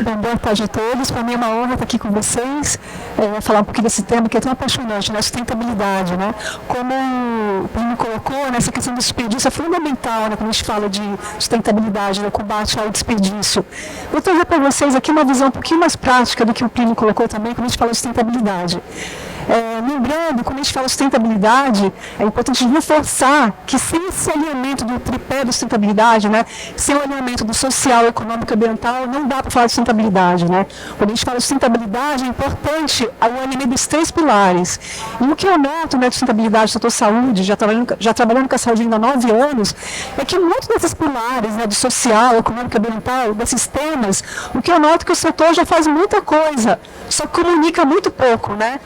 Bom, boa tarde a todos. Para mim é uma honra estar aqui com vocês, falar um pouquinho desse tema que é tão apaixonante, né? Sustentabilidade, né? Como o Plínio colocou, né? Essa questão do desperdício é fundamental, né? Quando a gente fala de sustentabilidade, né? Combate ao desperdício. Vou trazer para vocês aqui uma visão um pouquinho mais prática do que o Plínio colocou também quando a gente fala de sustentabilidade. Lembrando, quando a gente fala de sustentabilidade, é importante reforçar que sem esse alinhamento do tripé da sustentabilidade, né, sem o alinhamento do social, econômico e ambiental, não dá para falar de sustentabilidade. Né? Quando a gente fala de sustentabilidade, é importante o alinhamento dos 3 pilares. E o que eu noto, né, de sustentabilidade do setor saúde, já trabalhando com a saúde ainda há 9 anos, é que muitos desses pilares, né, do social, econômico e ambiental, desses temas, o que eu noto é que o setor já faz muita coisa, só comunica muito pouco, né?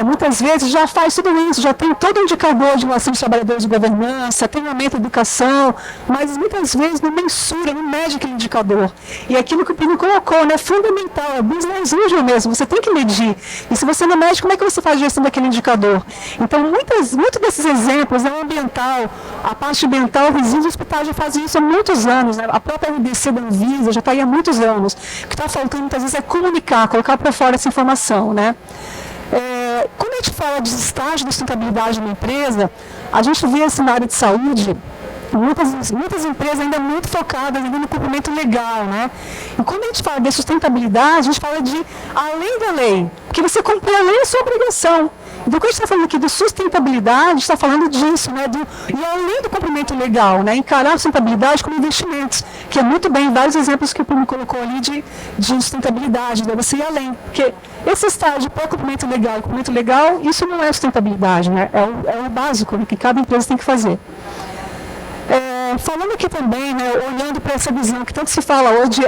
Muitas vezes já faz tudo isso, já tem todo indicador de relação de trabalhadores de governança, tem aumento da educação, mas muitas vezes não mensura, não mede aquele indicador. E aquilo que o Plínio colocou, né, é fundamental, é business usual mesmo, você tem que medir. E se você não mede, como é que você faz a gestão daquele indicador? Então, muitos desses exemplos, né, ambiental, a parte ambiental, resíduos hospitais já fazem isso há muitos anos, né? A própria RDC da Anvisa já está aí há muitos anos. O que está faltando muitas vezes é comunicar, colocar para fora essa informação, né? Quando a gente fala de estágio de sustentabilidade de uma empresa, a gente vê assim, na área de saúde, muitas empresas ainda muito focadas ainda no cumprimento legal, né? E quando a gente fala de sustentabilidade, a gente fala de além da lei, porque você cumprir a lei é sua obrigação. Então, quando a gente está falando aqui de sustentabilidade, a gente está falando disso, né? E além do cumprimento legal, né? Encarar a sustentabilidade como investimentos, que é muito bem, vários exemplos que o Plínio colocou ali de sustentabilidade, né? Você ir além, porque esse estágio para cumprimento legal e cumprimento legal, isso não é sustentabilidade, né? É o básico, né, que cada empresa tem que fazer. Falando aqui também, né, olhando para essa visão que tanto se fala hoje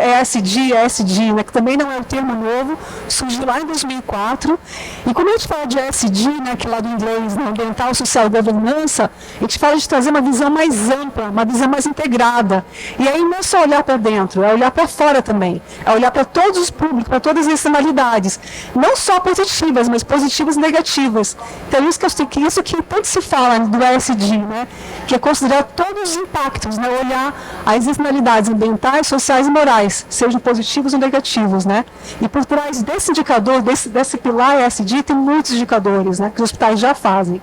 de ESG, né, que também não é um termo novo, surgiu lá em 2004. E quando a gente fala de ESG, né, que é lá do inglês, né, ambiental, social e governança, a gente fala de trazer uma visão mais ampla, uma visão mais integrada. E aí não é só olhar para dentro, é olhar para fora também, é olhar para todos os públicos, para todas as externalidades, não só positivas, mas positivas e negativas. Então isso que tanto se fala do ESG, né, que é considerar todos os impactos, né? Olhar as externalidades ambientais, sociais e morais, sejam positivos ou negativos, né? E por trás desse indicador, desse pilar ESG, tem muitos indicadores, né? Que os hospitais já fazem.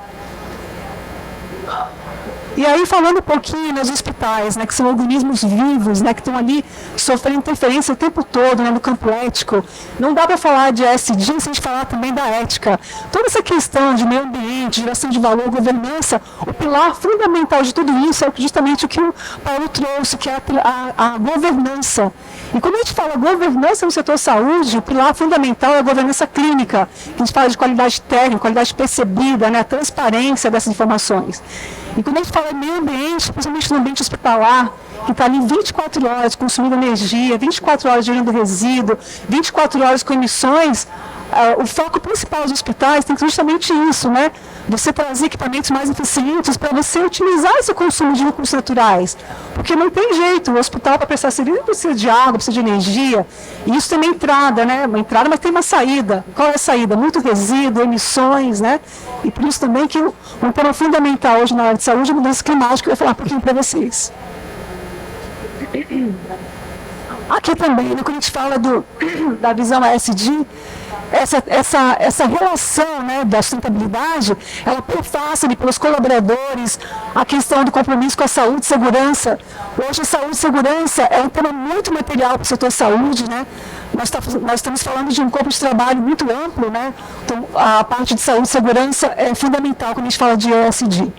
E aí, falando um pouquinho nos hospitais, né, que são organismos vivos, né, que estão ali sofrendo interferência o tempo todo, né, no campo ético, não dá para falar de ESG sem a gente falar também da ética. Toda essa questão de meio ambiente, geração de valor, governança, o pilar fundamental de tudo isso é justamente o que o Paulo trouxe, que é a governança. E quando a gente fala governança no setor saúde, o pilar fundamental é a governança clínica, que a gente fala de qualidade técnica, qualidade percebida, né, a transparência dessas informações. E quando a gente fala em meio ambiente, principalmente no ambiente hospitalar, que está ali 24 horas consumindo energia, 24 horas gerando resíduo, 24 horas com emissões, o foco principal dos hospitais tem que ser justamente isso, né? Você trazer equipamentos mais eficientes para você otimizar esse consumo de recursos naturais. Porque não tem jeito, o hospital para prestar serviço precisa de água, precisa de energia, e isso tem uma entrada, né? Uma entrada, mas tem uma saída. Qual é a saída? Muito resíduo, emissões, né? E por isso também que um tema fundamental hoje na área de saúde é a mudança climática, que eu vou falar um pouquinho para vocês. Aqui também, né, quando a gente fala da visão ESG, essa relação, né, da sustentabilidade, ela perpassa pelos colaboradores a questão do compromisso com a saúde e segurança. Hoje a saúde e segurança é um tema muito material para o setor saúde, né? Nós estamos falando de um corpo de trabalho muito amplo, né? Então, a parte de saúde e segurança é fundamental quando a gente fala de ESG.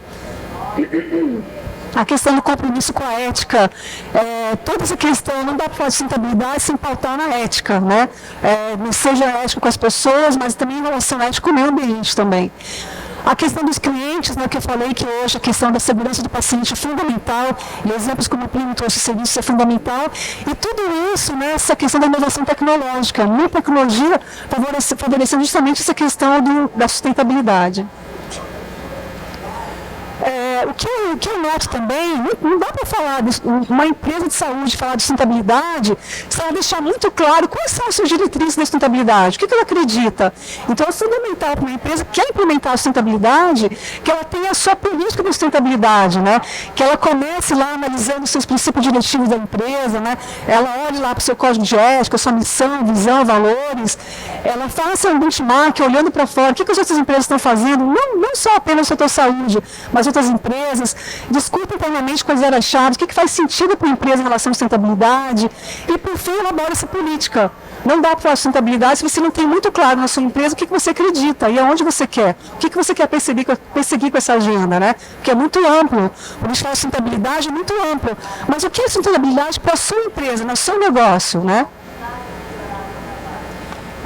A questão do compromisso com a ética, toda essa questão, não dá para falar de sustentabilidade sem pautar na ética, né? Seja ético com as pessoas, mas também em relação à ética com o meio ambiente também. A questão dos clientes, né, que eu falei que hoje a questão da segurança do paciente é fundamental, e exemplos como o Plínio trouxe, o serviço é fundamental, e tudo isso, né, essa questão da inovação tecnológica, muita tecnologia favorecendo justamente essa questão da sustentabilidade. O que eu noto também, não dá para falar de uma empresa de saúde, falar de sustentabilidade, se ela deixar muito claro quais são as suas diretrizes da sustentabilidade, o que ela acredita. Então é fundamental para uma empresa que quer implementar a sustentabilidade, que ela tenha a sua política de sustentabilidade, né? Que ela comece lá analisando os seus princípios diretivos da empresa, né? Ela olhe lá para o seu código de ética, sua missão, visão, valores, ela faça um benchmark olhando para fora, o que as outras empresas estão fazendo, não só apenas o setor saúde, mas outras empresas, discuta internamente quais eram as chaves, o que faz sentido para a empresa em relação à sustentabilidade e, por fim, elabora essa política. Não dá para falar de sustentabilidade se você não tem muito claro na sua empresa o que você acredita e aonde você quer, o que você quer perseguir com essa agenda, né? Porque é muito amplo, quando a gente fala de sustentabilidade é muito amplo, mas o que é sustentabilidade para a sua empresa, no seu negócio, né?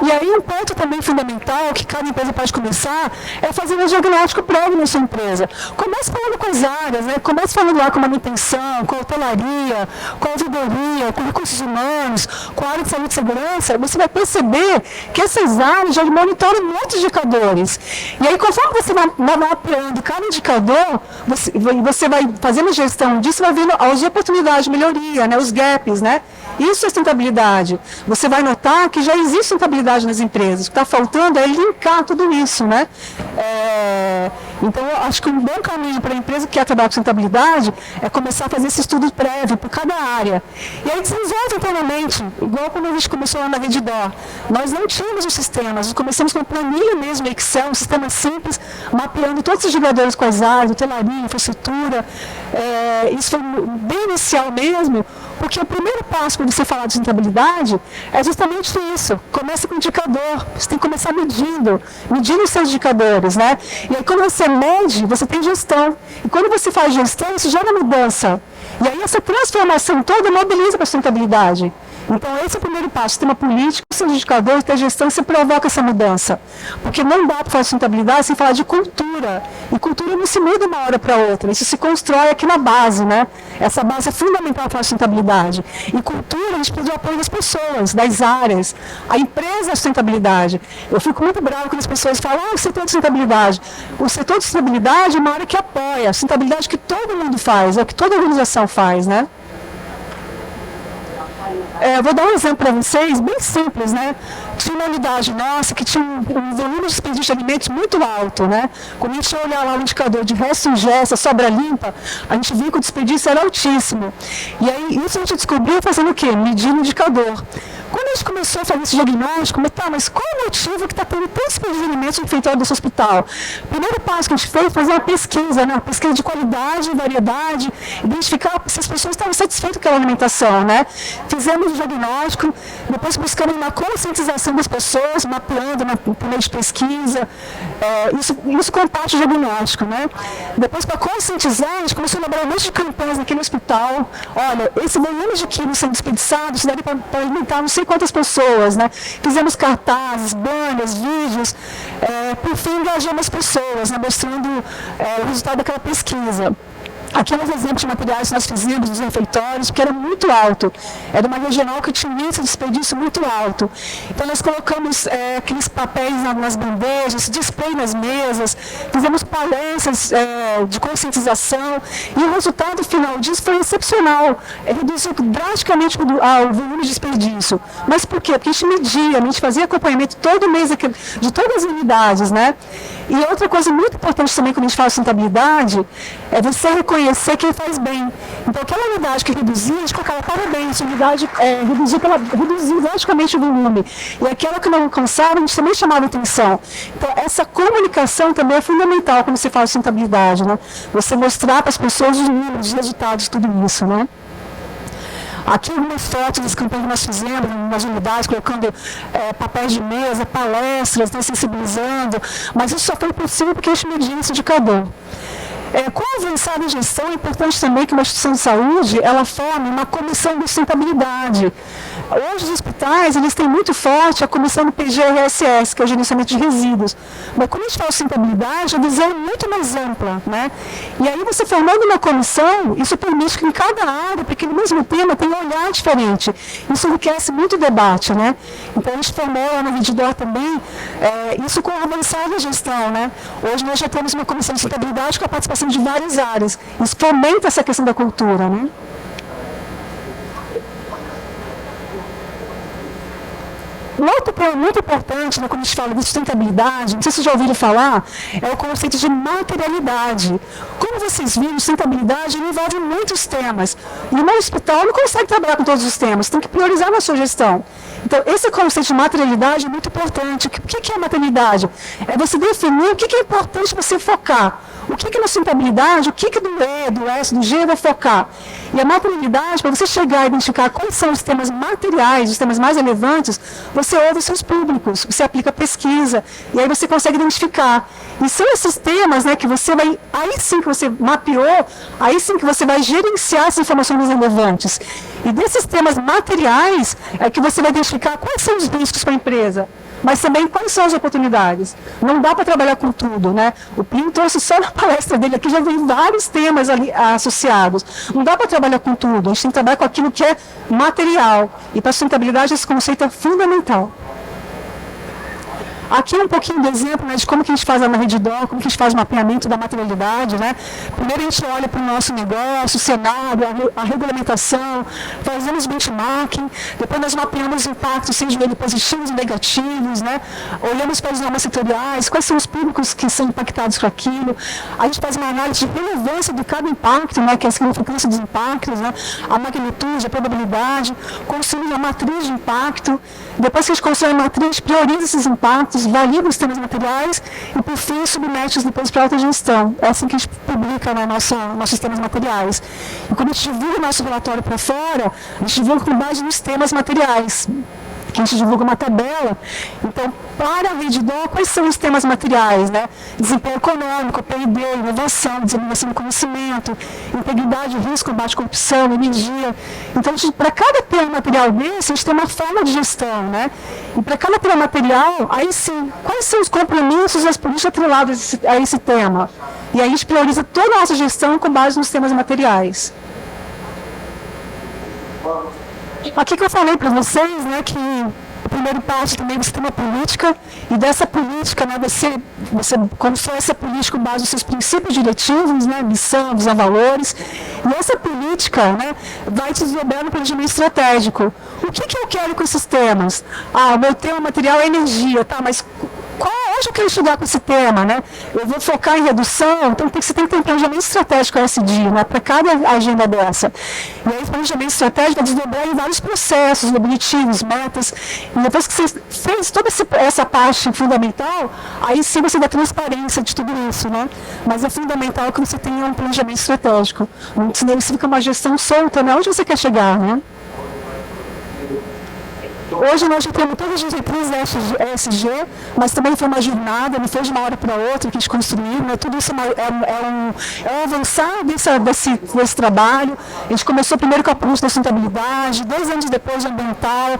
E aí um ponto também fundamental que cada empresa pode começar é fazer um diagnóstico prévio na sua empresa. Comece falando com as áreas, né? Comece falando lá com a manutenção, com a hotelaria, com a ouvidoria, com recursos humanos, com a área de saúde e segurança. Você vai perceber que essas áreas já monitoram muitos indicadores. E aí, conforme você vai mapeando cada indicador, você vai fazendo gestão disso, vai vendo as oportunidades de melhoria, né? Os gaps, né? Isso é sustentabilidade. Você vai notar que já existe sustentabilidade nas empresas. O que está faltando é linkar tudo isso, né? Então, eu acho que um bom caminho para a empresa que quer trabalhar com sustentabilidade é começar a fazer esse estudo prévio por cada área. E aí desenvolve internamente, igual quando a gente começou lá na Redditor. Nós não tínhamos um sistema, nós começamos com uma planilha mesmo, Excel, um sistema simples, mapeando todos os jogadores com as áreas, hotelaria, infraestrutura. Isso foi bem inicial mesmo, porque o primeiro passo para você falar de sustentabilidade é justamente isso. Começa com indicador, você tem que começar medindo os seus indicadores, né? E aí quando você mede, você tem gestão. E quando você faz gestão, isso gera mudança. E aí essa transformação toda mobiliza para a sustentabilidade. Então esse é o primeiro passo, você tem uma política, seus indicadores, ter gestão, você provoca essa mudança. Porque não dá para falar de sustentabilidade sem falar de cultura. E cultura não se muda de uma hora para outra, isso se constrói aqui na base, né? Essa base é fundamental para falar de sustentabilidade. E cultura, a gente precisa do apoio das pessoas, das áreas. A empresa é a sustentabilidade. Eu fico muito bravo quando as pessoas falam, o setor de sustentabilidade. O setor de sustentabilidade é uma área que apoia, a sustentabilidade que todo mundo faz, é o que toda organização faz, né? Vou dar um exemplo para vocês, bem simples, né? Tinha uma unidade nossa que tinha um volume de desperdício de alimentos muito alto, né? Quando a gente olhar lá o indicador de resto ingesta, sobra limpa, a gente viu que o desperdício era altíssimo. E aí isso a gente descobriu fazendo o quê? Medindo o indicador. Quando a gente começou a fazer esse diagnóstico, mas qual é o motivo que está tendo tanto desperdício de alimentos no refeitório desse hospital? O primeiro passo que a gente fez foi fazer uma pesquisa, né? Uma pesquisa de qualidade, variedade, identificar se as pessoas estavam satisfeitas com aquela alimentação, né? Fizemos o diagnóstico, depois buscamos uma conscientização das pessoas, mapeando por meio de pesquisa, isso com parte do diagnóstico, né? Depois, para conscientizar, a gente começou a elaborar um monte de campanhas naquele hospital. Olha, esse volume de quilos sendo desperdiçados, daria para alimentar não sei quantas pessoas, né? Fizemos cartazes, banners, vídeos, por fim engajamos as pessoas, né? Mostrando o resultado daquela pesquisa. Aqui é um exemplo de materiais que nós fizemos nos refeitórios, porque era muito alto. Era uma regional que tinha um índice de desperdício muito alto. Então nós colocamos aqueles papéis nas bandejas, display nas mesas, fizemos palestras de conscientização e o resultado final disso foi excepcional. Reduziu drasticamente o volume de desperdício. Mas por quê? Porque a gente media, a gente fazia acompanhamento todo mês de todas as unidades, né? E outra coisa muito importante também quando a gente fala de sustentabilidade é você reconhecer quem faz bem. Então, aquela unidade que reduzia, a gente colocava parabéns, a unidade reduziu drasticamente o volume. E aquela que não alcançava, a gente também chamava atenção. Então, essa comunicação também é fundamental quando você fala de sustentabilidade, né? Você mostrar para as pessoas os números, os resultados de tudo isso, né? Aqui algumas fotos das campanhas que nós fizemos nas unidades, colocando papéis de mesa, palestras, né, sensibilizando, mas isso só foi possível porque a gente mediu esse indicador. Com a avançada gestão, é importante também que uma instituição de saúde ela forme uma comissão de sustentabilidade. Hoje os hospitais eles têm muito forte a comissão do PGRSS, que é o gerenciamento de resíduos. Mas quando a gente fala de sustentabilidade, a visão é muito mais ampla, né? E aí você formando uma comissão, isso permite que em cada área, porque no mesmo tema tem um olhar diferente. Isso enriquece muito debate, né? Então a gente formou lá na Redditor também, isso com a avançada gestão, né? Hoje nós já temos uma comissão de sustentabilidade com a participação participação de várias áreas. Isso fomenta essa questão da cultura, né? Um outro ponto muito importante, né, quando a gente fala de sustentabilidade, não sei se vocês já ouviram falar, é o conceito de materialidade. Como vocês viram, sustentabilidade envolve muitos temas. E o meu hospital não consegue trabalhar com todos os temas, tem que priorizar na sua gestão. Então, esse conceito de materialidade é muito importante. O que é materialidade? É você definir o que é importante você focar. O que é na sustentabilidade, o que do E, do S, do G eu vou focar. E a materialidade, para você chegar a identificar quais são os temas materiais, os temas mais relevantes, você ouve os seus públicos, você aplica pesquisa, e aí você consegue identificar. E são esses temas, né, que você vai, aí sim que você mapeou, aí sim que você vai gerenciar essas informações relevantes. E desses temas materiais, é que você vai identificar quais são os riscos para a empresa, mas também quais são as oportunidades. Não dá para trabalhar com tudo, né? O Plínio trouxe só na palestra dele aqui, já vem vários temas ali associados. Não dá para trabalhar com tudo, a gente tem que trabalhar com aquilo que é material. E para a sustentabilidade esse conceito é fundamental. Aqui é um pouquinho do exemplo, né, de como que a gente faz na Redditor, como que a gente faz o mapeamento da materialidade, né? Primeiro a gente olha para o nosso negócio, o cenário, a regulamentação, fazemos benchmarking, depois nós mapeamos os impactos, sejam eles positivos e negativos, né? Olhamos para as normas setoriais, quais são os públicos que são impactados com aquilo, a gente faz uma análise de relevância de cada impacto, né, que é a significância dos impactos, né? A magnitude, a probabilidade, construímos a matriz de impacto, depois que a gente constrói a matriz, prioriza esses impactos, valida os temas materiais e, por fim, submete-os depois para a autogestão. É assim que a gente publica, né, nossos temas materiais. E quando a gente divulga o nosso relatório para fora, a gente divulga com base nos temas materiais, que a gente divulga uma tabela. Então, para a Redditor, quais são os temas materiais, né? Desempenho econômico, PIB, inovação, disseminação do conhecimento, integridade, risco, combate à corrupção, energia. Então, para cada tema material desse, a gente tem uma forma de gestão, né? E para cada tema material, aí sim, quais são os compromissos e as políticas atreladas a esse tema? E aí a gente prioriza toda a nossa gestão com base nos temas materiais. Aqui que eu falei para vocês, né, que a primeira parte também você tem uma política, e dessa política, né, você constrói essa política com base nos seus princípios diretivos, né, missão, visão, valores, e essa política, né, vai te desdobrar no planejamento estratégico. O que eu quero com esses temas? Ah, o meu tema material é energia, tá, mas onde eu quero estudar com esse tema, né? Eu vou focar em redução, então você tem que ter um planejamento estratégico SD, né, para cada agenda dessa. E aí o planejamento estratégico vai desdobrar em vários processos, objetivos, metas, e depois que você fez toda essa parte fundamental, aí sim você dá transparência de tudo isso, né? Mas é fundamental que você tenha um planejamento estratégico, senão isso fica uma gestão solta, né? Onde você quer chegar, né? Hoje nós já temos todas as diretrizes da ESG, mas também foi uma jornada, não foi de uma hora para outra que a gente construiu, né? Tudo isso é um avançar desse trabalho. A gente começou primeiro com a política da sustentabilidade, 2 anos depois de ambiental.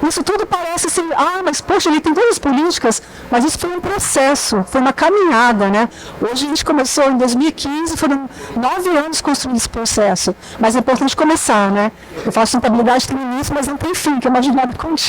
Isso tudo parece assim, mas poxa, ele tem todas as políticas, mas isso foi um processo, foi uma caminhada, né? Hoje a gente começou em 2015, foram 9 anos construindo esse processo, mas é importante começar, né? Eu falo sustentabilidade tem início, mas não tem fim, que é uma jornada contínua.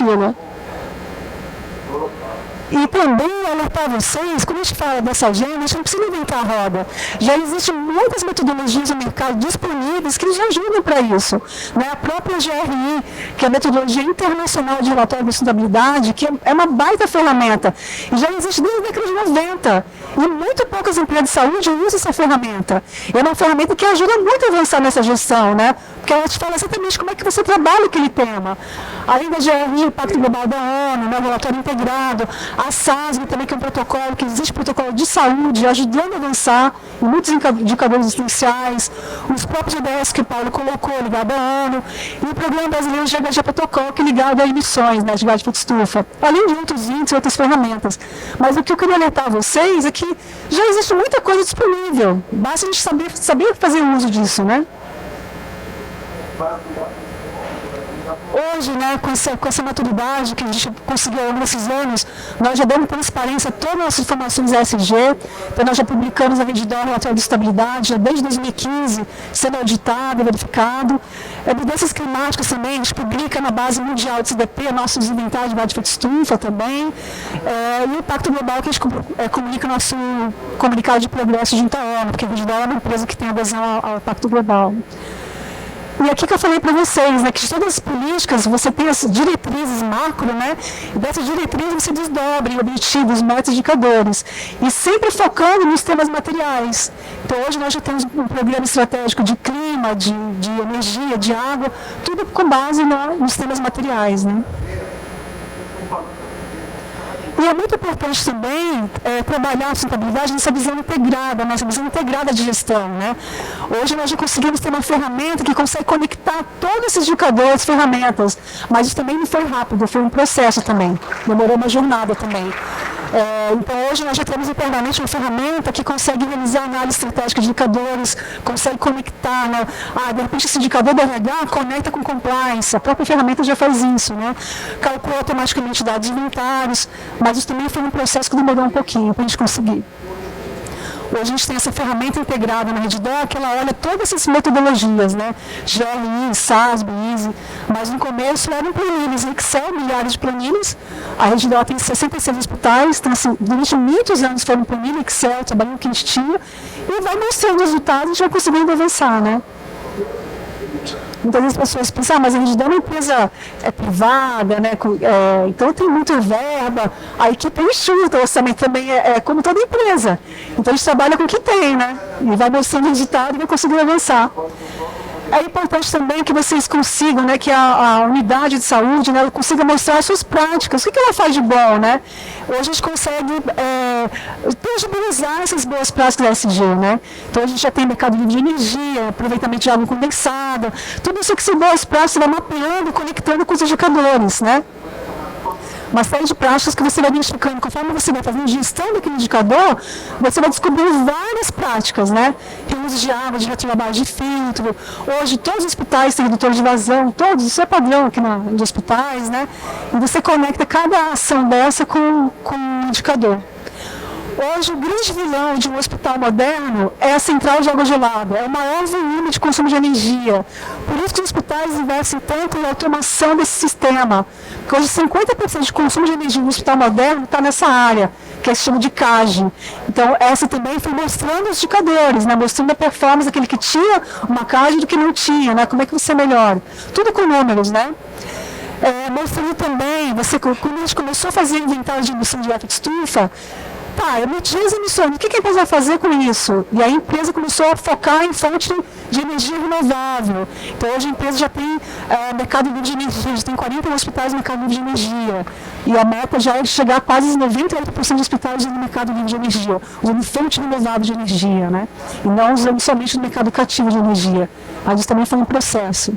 E também alertar vocês, quando a gente fala dessa agenda, a gente não precisa inventar a roda. Já existem muitas metodologias no mercado disponíveis que já ajudam para isso. Né? A própria GRI, que é a metodologia internacional de relatório de sustentabilidade, que é uma baita ferramenta. E já existe desde a década de 90. E muito poucas empresas de saúde usam essa ferramenta. E é uma ferramenta que ajuda muito a avançar nessa gestão, né? Porque ela te fala exatamente como é que você trabalha aquele tema. Além da GRI, o Pacto Global da ONU, né, o relatório integrado, a SASB também, que é um protocolo, que existe protocolo de saúde, ajudando a avançar em muitos indicadores essenciais, os próprios ODS que o Paulo colocou, ligado à ONU, e o Programa Brasileiro de GHG Protocolo, que é ligado a emissões, né, de gás de efeito estufa, além de outros índices e outras ferramentas. Mas o que eu queria alertar a vocês é que já existe muita coisa disponível, basta a gente saber fazer uso disso, né? Hoje, né, com essa maturidade que a gente conseguiu ao longo desses anos, nós já damos transparência a todas as nossas informações ESG, então nós já publicamos a Redditor relatório de estabilidade, já desde 2015, sendo auditado e verificado. Mudanças climáticas também, a gente publica na base mundial de CDP, nossos inventários de gás de efeito estufa também, e o impacto global que a gente comunica no nosso comunicado de progresso junto à ONU, porque a Rigidol é uma empresa que tem adesão ao impacto global. E aqui que eu falei para vocês, né, que de todas as políticas você tem as diretrizes macro, né, e dessas diretrizes você desdobra em objetivos, metas, indicadores, e sempre focando nos temas materiais. Então hoje nós já temos um programa estratégico de clima, de energia, de água, tudo com base nos temas materiais, né. E é muito importante também trabalhar a sustentabilidade nessa visão integrada, nessa visão integrada de gestão, né? Hoje nós já conseguimos ter uma ferramenta que consegue conectar todos esses indicadores, ferramentas, mas isso também não foi rápido, foi um processo também, demorou uma jornada também. Então hoje nós já temos internamente uma ferramenta que consegue realizar análise estratégica de indicadores, consegue conectar, né? De repente esse indicador do RH conecta com compliance, a própria ferramenta já faz isso, né? Calcula automaticamente dados inventários, mas isso também foi um processo que demorou um pouquinho para a gente conseguir. Hoje a gente tem essa ferramenta integrada na Rigidol, que ela olha todas essas metodologias, né? GRI, SASB, EASY, mas no começo eram planilhas em Excel, milhares de planilhas. A Rigidol tem 66 hospitais, então assim, durante muitos anos foram planilha Excel, trabalhando com o que a gente tinha, e vai mostrando os resultados e já conseguindo avançar, né? Muitas vezes as pessoas pensam, mas a Rigidol é uma empresa privada, né? Então tem muita verba, a equipe enxuta, o orçamento também é como toda empresa. Então a gente trabalha com o que tem, né? E vai mostrando o resultado e vai conseguindo avançar. É importante também que vocês consigam, né, que a unidade de saúde, né, ela consiga mostrar as suas práticas, o que ela faz de bom, né? Hoje a gente consegue tangibilizar essas boas práticas da ESG, né? Então a gente já tem mercado livre de energia, aproveitamento de água condensada, tudo isso que são boas práticas, você vai mapeando e conectando com os indicadores, né? Uma série de práticas que você vai identificando, conforme você vai fazendo gestão daquele indicador, você vai descobrindo várias práticas, né? Reuso de água, de retrolavagem de filtro. Hoje todos os hospitais têm redutor de vazão, todos, isso é padrão aqui nos hospitais, né? E você conecta cada ação dessa com um indicador. Hoje, o grande vilão de um hospital moderno é a central de água gelada, é o maior volume de consumo de energia. Por isso que os hospitais investem tanto na automação desse sistema. Porque hoje 50% de consumo de energia no hospital moderno está nessa área, que é chama de CAGE. Então, essa também foi mostrando os indicadores, né? Mostrando a performance daquele que tinha uma CAGE do que não tinha, né? Como é que você melhora. Tudo com números, né? Mostrando também, quando a gente começou a fazer inventário de emissão de efeito estufa, eu medi as emissões, o que a empresa vai fazer com isso? E a empresa começou a focar em fonte de energia renovável. Então hoje a empresa já tem mercado livre de energia, já tem 40 hospitais no mercado livre de energia. E a meta já é chegar a quase 98% de hospitais no mercado livre de energia, usando fonte renovável de energia, né? E não usando somente no mercado cativo de energia. Mas isso também foi um processo.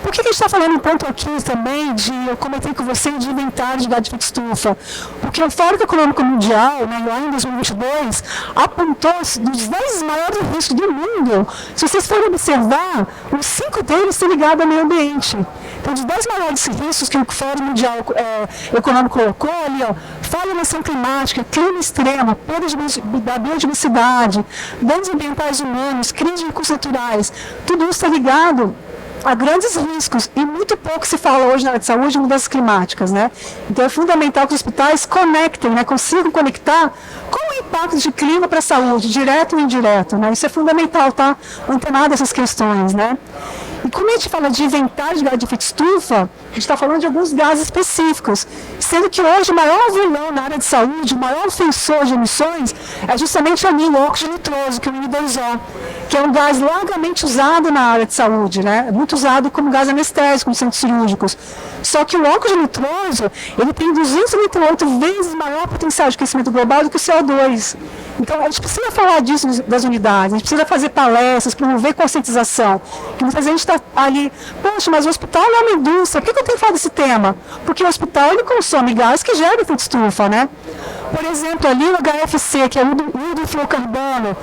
Por que a gente está falando um ponto aqui também, eu comentei com você, de inventário de gás de efeito estufa? Porque o Fórum Econômico Mundial, né, lá em 2022, apontou dos 10 maiores riscos do mundo. Se vocês forem observar, os 5 deles estão ligados ao meio ambiente. Então, dos 10 maiores riscos que o Fórum Mundial Econômico colocou ali, falha na ação climática, clima extremo, perda da biodiversidade, danos ambientais humanos, crise de recursos naturais, tudo isso está ligado a grandes riscos, e muito pouco se fala hoje na área de saúde de mudanças climáticas, né? Então é fundamental que os hospitais conectem, né? Consigam conectar com o impacto de clima para a saúde, direto ou indireto, né? Isso é fundamental, tá? Antenado essas questões, né? E como a gente fala de inventário de gás de efeito estufa, a gente está falando de alguns gases específicos, sendo que hoje o maior vilão na área de saúde, o maior ofensor de emissões é justamente o óxido nitroso, que é o N2O, que é um gás largamente usado na área de saúde, né? É muito usado como gás anestésico nos centros cirúrgicos. Só que o óxido nitroso, ele tem 298 vezes maior potencial de aquecimento global do que o CO2. Então, a gente precisa falar disso das unidades, a gente precisa fazer palestras, promover conscientização. Que muitas vezes a gente está ali, poxa, mas o hospital não é uma indústria, por que eu tenho que falar desse tema? Porque o hospital, ele consome gás que gera efeito estufa, né? Por exemplo, ali o HFC, que é o hidrofluorocarbono,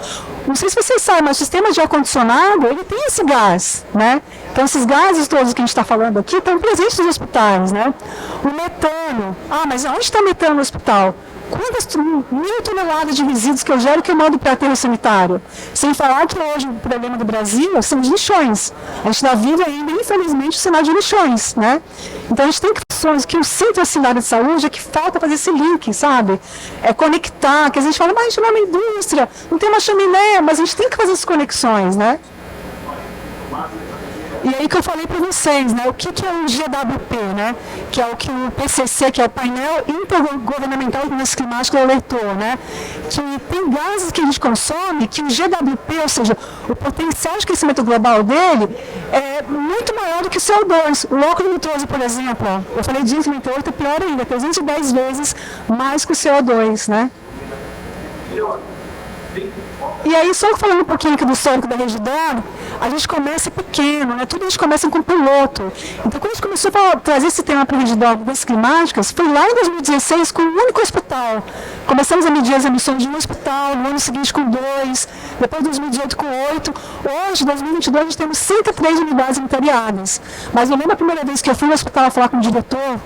não sei se vocês sabem, mas o sistema de ar-condicionado, ele tem esse gás, né? Então, esses gases todos que a gente está falando aqui estão presentes nos hospitais, né? O metano, mas onde está metano no hospital? quantas 1.000 toneladas de resíduos que eu gero que eu mando para aterro sanitário. Sem falar que hoje o problema do Brasil são os lixões. A gente vive ainda, infelizmente, o cenário de lixões, né? Então a gente tem que o Centro Assinado de Saúde é que falta fazer esse link, sabe? É conectar, que a gente fala, mas a gente não é uma indústria, não tem uma chaminé, mas a gente tem que fazer essas conexões, né? E aí que eu falei para vocês, né, o que é o GWP, né, que é o que o PCC, que é o painel intergovernamental de mudança climática, alertou, né, que tem gases que a gente consome, que o GWP, ou seja, o potencial de crescimento global dele é muito maior do que o CO2. O óxido nitroso, por exemplo, eu falei de 28, é pior ainda, 310 vezes mais que o CO2, né. E aí, só falando um pouquinho aqui do histórico da Regidor, a gente começa pequeno, né? Tudo a gente começa com piloto. Então, quando a gente começou a trazer esse tema para a Regidor de mudanças climáticas, foi lá em 2016 com um único hospital. Começamos a medir as emissões de um hospital, no ano seguinte com 2, depois 2018 com 8. Hoje, em 2022, a gente temos 103 unidades inventariadas. Mas eu lembro a primeira vez que eu fui no hospital falar com o diretor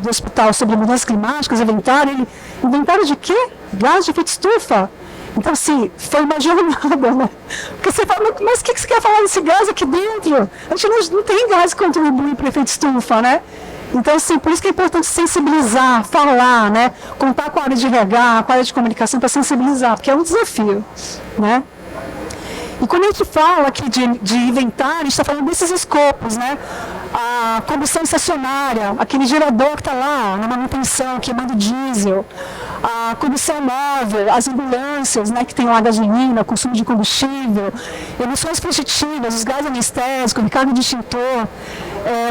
do hospital sobre mudanças climáticas, inventário de quê? Gás de efeito estufa. Então, assim, foi uma jornada, né? Porque você fala, mas o que você quer falar desse gás aqui dentro? A gente não tem gás que contribui para o efeito estufa, né? Então, assim, por isso que é importante sensibilizar, falar, né? Contar com a área de RH, com a área de comunicação para sensibilizar, porque é um desafio, né? E quando a gente fala aqui de inventário, a gente está falando desses escopos, né? A combustão estacionária, aquele gerador que está lá na manutenção, queimando diesel, a combustão móvel, as ambulâncias, né, que tem lá gasolina, consumo de combustível, emissões fugitivas, os gases anestésicos, o carro de extintor,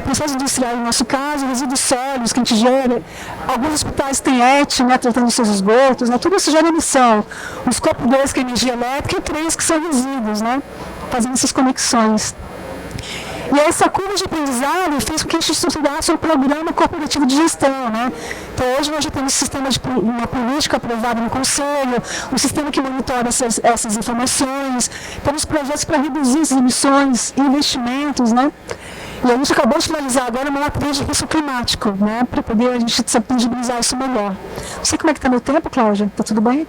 processo industrial, no nosso caso, resíduos sólidos que a gente gera. Alguns hospitais têm ET, né, tratando seus esgotos, né, tudo isso gera emissão. O escopo 2, que é energia elétrica, e o 3, que são resíduos, né, fazendo essas conexões. E essa curva de aprendizado fez com que a gente estruturasse um programa corporativo de gestão, né? Então, hoje nós já temos um sistema de uma política aprovada no Conselho, um sistema que monitora essas informações, temos projetos para reduzir as emissões, investimentos, né? E a gente acabou de finalizar agora uma matéria de risco climático, né? Para poder a gente tangibilizar isso melhor. Não sei como é que está meu tempo, Cláudia. Está tudo bem?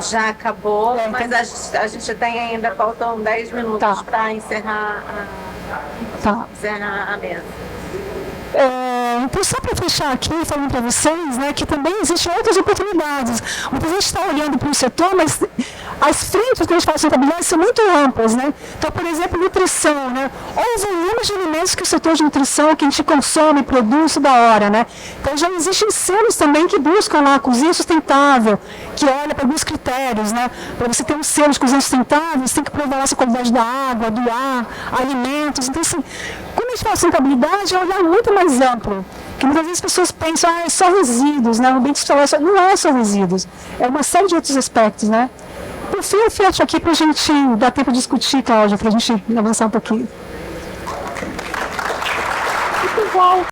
Já acabou, mas a gente tem ainda, faltam 10 minutos para encerrar a mesa. Então, só para fechar aqui, falando para vocês, né, que também existem outras oportunidades. Muita gente está olhando para o setor, mas as frentes que a gente fala de sustentabilidade são muito amplas, né? Então, por exemplo, nutrição, né? Olha os volumes de alimentos que o setor de nutrição, que a gente consome, produz toda hora, né? Então, já existem selos também que buscam lá a cozinha sustentável, que olha para alguns critérios, né? Para você ter um selo de cozinha sustentável, você tem que provar essa qualidade da água, do ar, alimentos. Então, assim, quando a gente fala de sustentabilidade, é um olhar muito mais amplo. Que muitas vezes as pessoas pensam, é só resíduos, né? O ambiente social não é só resíduos, é uma série de outros aspectos, né? Por fim, eu fecho aqui para a gente dar tempo de discutir, Cláudia, para a gente avançar um pouquinho. Muito bom.